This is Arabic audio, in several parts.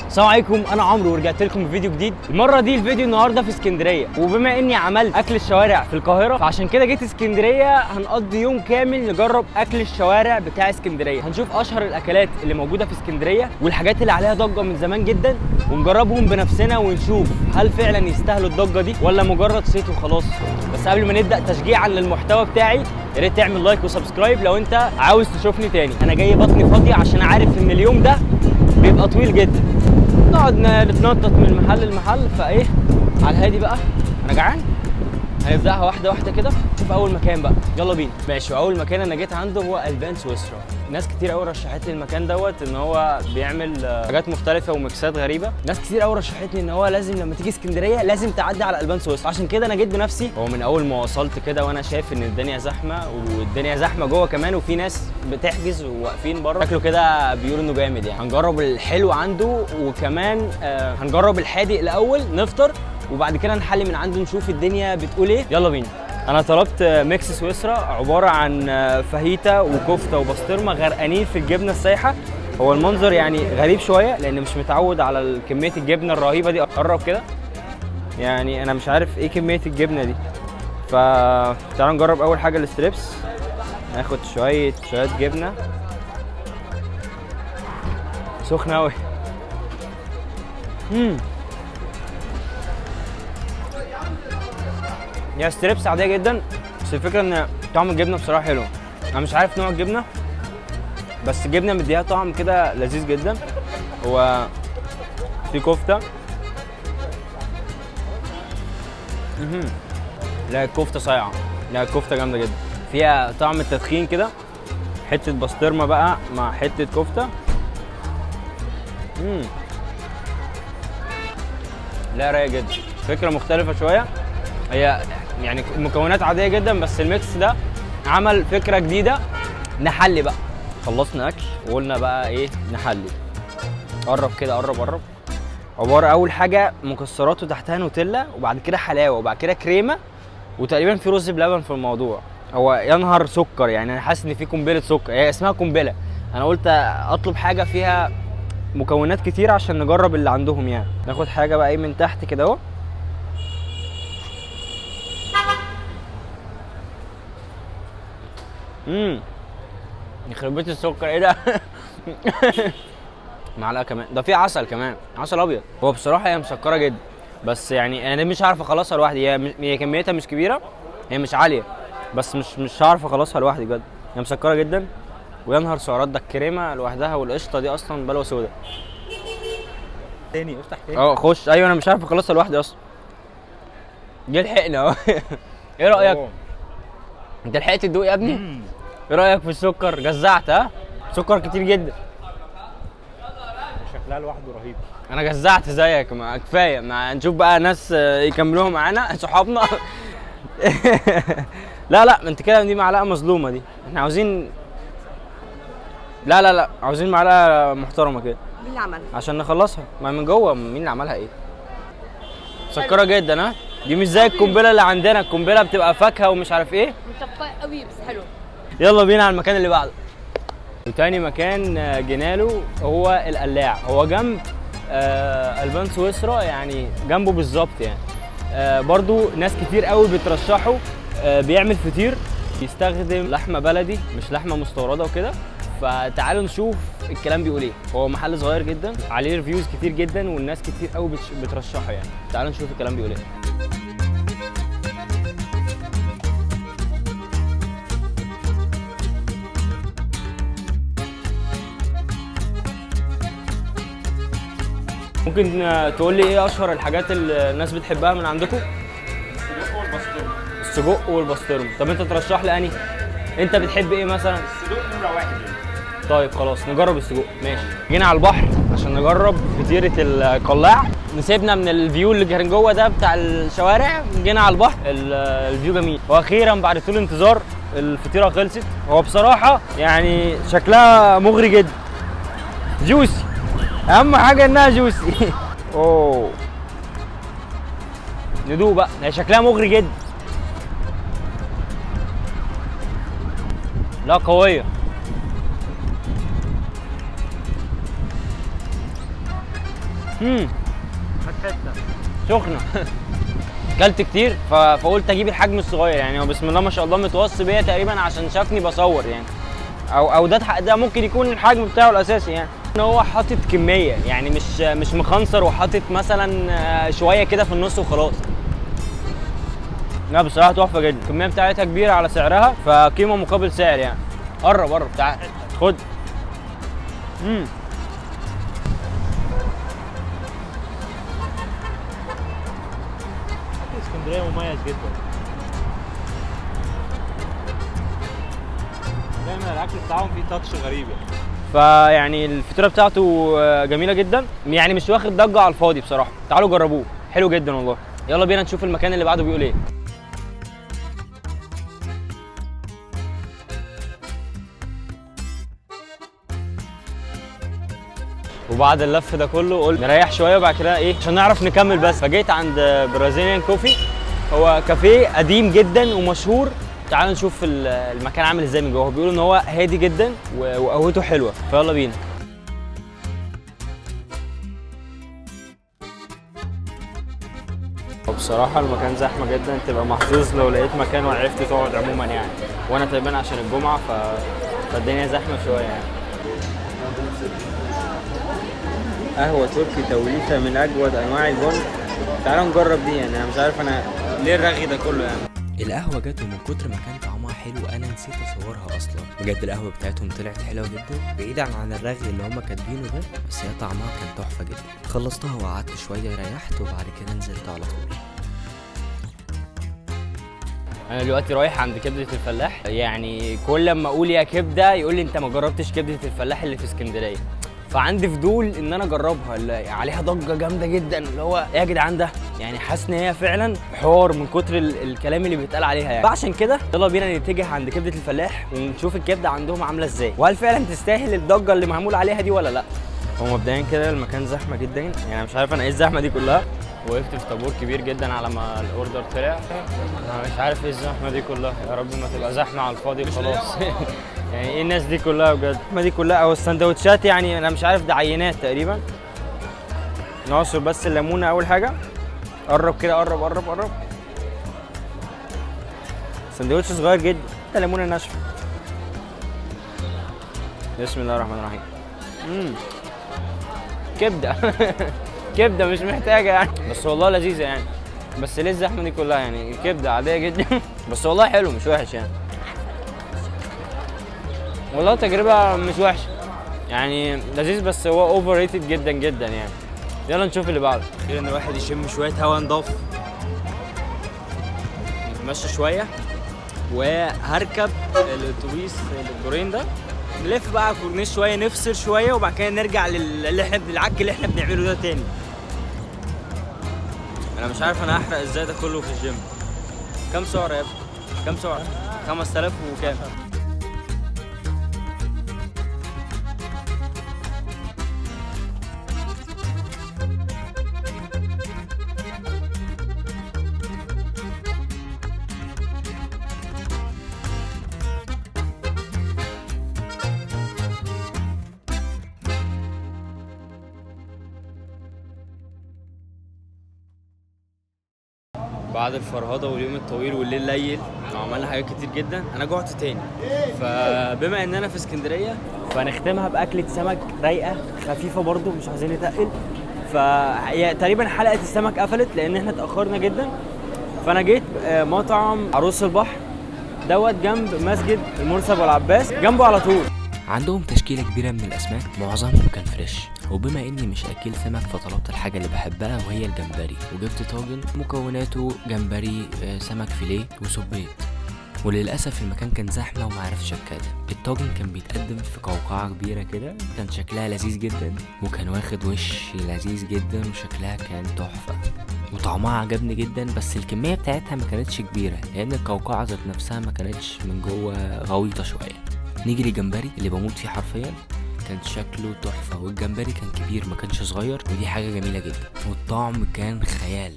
السلام عليكم، انا عمرو ورجعت لكم بفيديو جديد. المره دي الفيديو النهارده في اسكندريه، وبما اني عملت اكل الشوارع في القاهره فعشان كده جيت اسكندريه. هنقضي يوم كامل نجرب اكل الشوارع بتاع اسكندريه، هنشوف اشهر الاكلات اللي موجوده في اسكندريه والحاجات اللي عليها ضجه من زمان جدا، ونجربهم بنفسنا ونشوف هل فعلا يستاهلوا الضجه دي ولا مجرد صيت وخلاص. بس قبل ما نبدا تشجيعا للمحتوى بتاعي، يا ريت تعمل لايك وسبسكرايب لو انت عاوز تشوفني تاني. انا جاي بطني فاضيه عشان عارف ان اليوم ده بيبقى طويل جدا، نقعد نتنطط من محل لمحل. فايه على الهادي بقى، انا جعان. هنبداها واحده واحده كده، نشوف اول مكان بقى. يلا بينا. ماشي، واول مكان انا جيت عنده هو البان سويسرا. ناس كتير قوي رشحت لي المكان دوت، ان هو بيعمل حاجات مختلفه وميكسات غريبه. ناس كتير قوي رشحت لي ان هو لازم لما تيجي اسكندريه لازم تعدي على البان سويسرا، عشان كده انا جيت بنفسي. هو من اول ما وصلت كده وانا شايف ان الدنيا زحمه، والدنيا زحمه جوه كمان، وفي ناس بتحجز وواقفين بره. شكله كده بيقولوا انه جامد يعني. هنجرب الحلو عنده، وكمان هنجرب الحادق الاول نفطر، وبعد كده نحلي من عنده نشوف الدنيا بتقول ايه. يلا بينا. انا طلبت ميكس سويسرا عباره عن فاهيتا وكفته وبسطرمه غرقانين في الجبنه السايحه. هو المنظر يعني غريب شويه لان مش متعود على كميه الجبنه الرهيبه دي. قرب كده، يعني انا مش عارف ايه كميه الجبنه دي. فتعالوا نجرب اول حاجه الستريبس. ناخد شويه جبنه سخنه قوي. يا ستريبس عاديه جدا، بس الفكره ان طعم الجبنه بصراحه حلو. انا مش عارف نوع الجبنه، بس الجبنه مديها طعم كده لذيذ جدا. هو في كفته. لا الكفته صايعه، لا الكفته جامده جدا، فيها طعم التدخين كده. حته بسطرمه بقى مع حته كفته. لا رايق جدا، فكره مختلفه شويه. هي يعني المكونات عاديه جدا، بس الميكس ده عمل فكره جديده. نحلي بقى. خلصنا اكل وقلنا بقى ايه نحلي. قرب كده، قرب. عباره اول حاجه مكسرات وتحتها نوتيلا، وبعد كده حلاوه، وبعد كده كريمه، وتقريبا في رز بلبن في الموضوع. هو ينهر سكر يعني، انا حاسس ان في قنبله سكر. هي اسمها قنبله. انا قلت اطلب حاجه فيها مكونات كتير عشان نجرب اللي عندهم يعني. ناخد حاجه بقى ايه من تحت كده اهو. يخرب بيت السكر، ايه ده؟ معلقه كمان، ده في عسل كمان، عسل ابيض. هو بصراحه هي مسكره جدا، بس يعني انا مش عارف اخلصها لوحدي. هي كميتها مش كبيره، هي مش عاليه، بس مش عارف اخلصها لوحدي بجد. هي مسكره جدا وينهر سعرات. ده الكريمه لوحدها والقشطه دي اصلا بلوه سودا. تاني افتح تاني. خش. ايوه انا مش عارف اخلصها لوحدي اصلا. جه لحقنا اهو. ايه رايك؟ انت لحقت تدوق يا ابني؟ ايه رايك في السكر؟ جزعت؟ ها سكر كتير جدا. شكلها لوحده رهيب. انا جزعت زيك، ما كفايه. ما نشوف بقى ناس يكملوها معانا صحابنا. لا انت كده، دي معلقه مظلومه دي. احنا عاوزين لا عاوزين معلقه محترمه كده. مين اللي عملها؟ عشان نخلصها. ما من جوه مين اللي عملها ايه؟ مسكره جدا. ها دي مش زي القنبله اللي عندنا. القنبله بتبقى فاكهه ومش عارف ايه. مسكره قوي بس حلو. يلا بينا على المكان اللي بعده. وتاني مكان جيناله هو القلاع. هو جنب البان سويسرا، يعني جنبه بالظبط يعني. برضو ناس كتير قوي بترشحه. بيعمل فطير، بيستخدم لحمه بلدي مش لحمه مستورده وكده. فتعالوا نشوف الكلام بيقول ايه. هو محل صغير جدا، عليه ريفيوز كتير جدا، والناس كتير قوي بترشحه يعني. تعالوا نشوف الكلام بيقول ايه. ممكن تقول لي ايه اشهر الحاجات اللي الناس بتحبها من عندكم؟ السجق والبسطرمه. السجق والبسطرمه. طب انت ترشح لي انهي؟ انت بتحب ايه مثلا؟ السجق نمره واحد يعني. طيب خلاص نجرب السجق. ماشي. جينا على البحر عشان نجرب فطيره القلاع. نسيبنا من الفيو اللي كان جوه ده بتاع الشوارع، جينا على البحر. الفيو جميل. واخيرا بعد طول انتظار الفطيره خلصت. هو بصراحه يعني شكلها مغري جدا، جوسي. اهم حاجه انها جوسي. اوه ندوق بقى. هي شكلها مغري جدا. لا قويه. 100% سخنه. كلت كتير فقلت اجيب الحجم الصغير، يعني هو بسم الله ما شاء الله متوصي بيا تقريبا عشان شافني بصور يعني، او ده ممكن يكون الحجم بتاعه الاساسي يعني. ان هو حاطط كميه يعني مش مخنصر وحاطط مثلا شويه كده في النص وخلاص. لا بصراحه تحفه جدا، الكميه بتاعتها كبيره على سعرها، فقيمه مقابل سعر يعني. قرب تعال خد. اسكندريه مميز جدا، دايما الاكل بتاعهم فيه تاتش غريب يعني. فيعني الفطيره بتاعته جميله جدا، يعني مش واخد ضجه على الفاضي بصراحه. تعالوا جربوه، حلو جدا والله. يلا بينا نشوف المكان اللي بعده بيقول ايه. وبعد اللف ده كله قلت نريح شويه وبعد كده ايه عشان نعرف نكمل بس. فجيت عند برازيليان كوفي، هو كافيه قديم جدا ومشهور. تعالوا نشوف المكان عامل ازاي من جوه. بيقولوا ان هو هادي جدا وقهوته حلوه، فيلا بينا. بصراحه المكان زحمه جدا، تبقى محظوظ لو لقيت مكان وعرفت تقعد عموما يعني، وانا تقريبا عشان الجمعه فالدنيا زحمه شويه يعني. قهوة تركي توليفة من أجود أنواع البن. تعالوا نجرب دي يعني. أنا مش عارف أنا ليه الرغي ده كله يعني. القهوة جت ومن كتر ما كان طعمها حلو أنا نسيت أصورها أصلا. بجد القهوة بتاعتهم طلعت حلوة جدا بعيدا عن الرغي اللي هما كاتبينه ده، بس هي طعمها كان تحفة جدا. خلصتها وقعدت شوية ريحت وبعد كده نزلت على طول. أنا دلوقتي رايح عند كبدة الفلاح، يعني كل لما أقول يا كبدة يقول لي أنت ما جربتش كبدة الفلاح اللي في اسكندرية، فعندي فضول ان انا اجربها. اللي عليها ضجه جامده جدا، اللي هو ايه يا جدعان ده، يعني حاسس ان هي فعلا حوار من كتر الكلام اللي بيتقال عليها يعني. فعشان كده يلا بينا نتجه عند كبده الفلاح ونشوف الكبده عندهم عامله ازاي، وهل فعلا تستاهل الضجه اللي معمول عليها دي ولا لا. هو مبدئيا كده المكان زحمه جدا، يعني مش عارف انا ايه الزحمه دي كلها. وقفت في طابور كبير جدا على ما الاوردر طلع. انا مش عارف ايه الزحمه دي كلها، يا رب ما تبقى زحمه على الفاضي خلاص. يعني ايه الناس دي كلها بجد؟ الزحمه دي كلها او السندوتشات، يعني انا مش عارف ده عينات تقريبا. نعصر بس الليمونه اول حاجه. قرب كده، قرب. سندوتش صغير جدا، ده ليمونه ناشفه. بسم الله الرحمن الرحيم. كبده. كبده مش محتاجه يعني، بس والله لذيذه يعني. بس ليه الزحمه دي كلها يعني؟ الكبده عاديه جدا. بس والله حلو مش وحش يعني. والله تجربه مش وحشه يعني، لذيذ، بس هو اوفر ريتد جدا جدا يعني. يلا نشوف اللي بعده. خير ان الواحد يشم شويه هوا نضاف. نتمشى شويه وهركب الاتوبيس الدورين ده، نلف بقى على الكورنيش شويه، نفصل شويه وبعد كده نرجع للعك اللي احنا بنعمله ده تاني. انا مش عارف انا هحرق ازاي ده كله في الجيم. كام سعر يا ابني؟ كام سعر؟ 5000 وكام؟ بعد الفرهده واليوم الطويل والليل ليل وعملنا حاجات كتير جدا، انا جوعت تاني. فبما ان انا في اسكندريه فنختمها باكله سمك رايقه خفيفه برضو، مش عايزين نتقل. تقريبا حلقه السمك قفلت لان احنا اتاخرنا جدا. فانا جيت مطعم عروس البحر دوت جنب مسجد المرسب والعباس، جنبه على طول. عندهم تشكيلة كبيرة من الأسماك معظمهم كان فريش، وبما إني مش أكل سمك فطلبت الحاجة اللي بحبها وهي الجمبري، وجبت طاجن مكوناته جمبري سمك فيليه وسبيط. وللأسف المكان كان زحمة ومعرفتش أتكلم. الطاجن كان بيتقدم في قوقعة كبيرة كده، كان شكلها لذيذ جدا وكان واخد وش لذيذ جدا وشكلها كان تحفة وطعمها عجبني جدا، بس الكمية بتاعتها ما كانتش كبيرة لأن القوقعة ذات نفسها ما كانتش من جوه غويطة شوية. نيجي للجمبري اللي بموت فيه حرفيا، كان شكله تحفة والجمبري كان كبير ما كانش صغير، ودي حاجة جميلة جدا. والطعم كان خيال،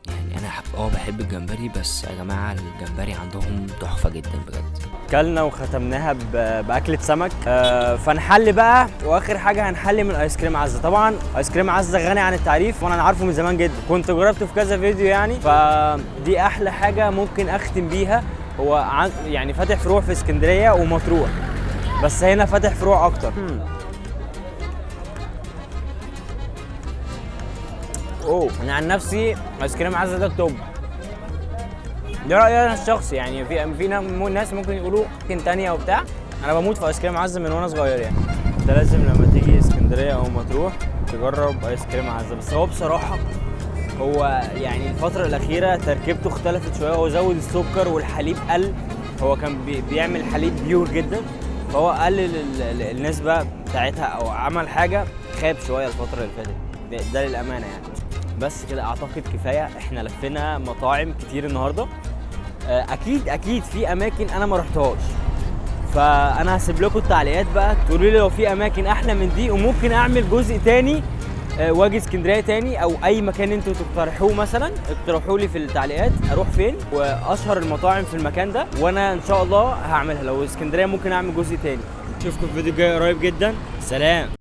يعني يعني انا بحب الجمبري، بس يا جماعه الجمبري عندهم تحفه جدا بجد. كلنا وختمناها باكله سمك. فنحل بقى، واخر حاجه هنحل من ايس كريم عزه. طبعا ايس كريم عزه غني عن التعريف، وانا عارفه من زمان جدا، كنت جربته في كذا فيديو يعني. فدي احلى حاجه ممكن اختم بيها. هو يعني فاتح فروع في اسكندريه ومطروح، بس هنا فاتح فروع اكتر. انا عن نفسي ايس كريم عزه ده التوب. ده رايي انا الشخصي يعني. في ناس ممكن يقولوا ممكن تانية وبتاع. انا بموت في ايس كريم عزه من وانا صغير يعني. انت لازم لما تيجي اسكندريه او مطروح تجرب ايس كريم عزه. بس هو بصراحه هو يعني الفتره الاخيره تركيبته اختلفت شويه، هو زود السكر والحليب قل. هو كان بيعمل حليب بيور جدا، فهو قلل النسبه بتاعتها او عمل حاجه خاب شويه الفتره اللي فاتت. ده للامانه يعني. بس كده اعتقد كفايه. احنا لفينا مطاعم كتير النهارده. اكيد في اماكن انا ما رحتهاش، فانا هسيب لكم التعليقات بقى تقولوا لي لو في اماكن احلى من دي، وممكن اعمل جزء تاني واجي اسكندريه تاني، او اي مكان انتوا تقترحوه مثلا اقترحوا لي في التعليقات اروح فين واشهر المطاعم في المكان ده، وانا ان شاء الله هعملها. لو اسكندريه ممكن اعمل جزء تاني. اشوفكم في فيديو جاي قريب جدا. سلام.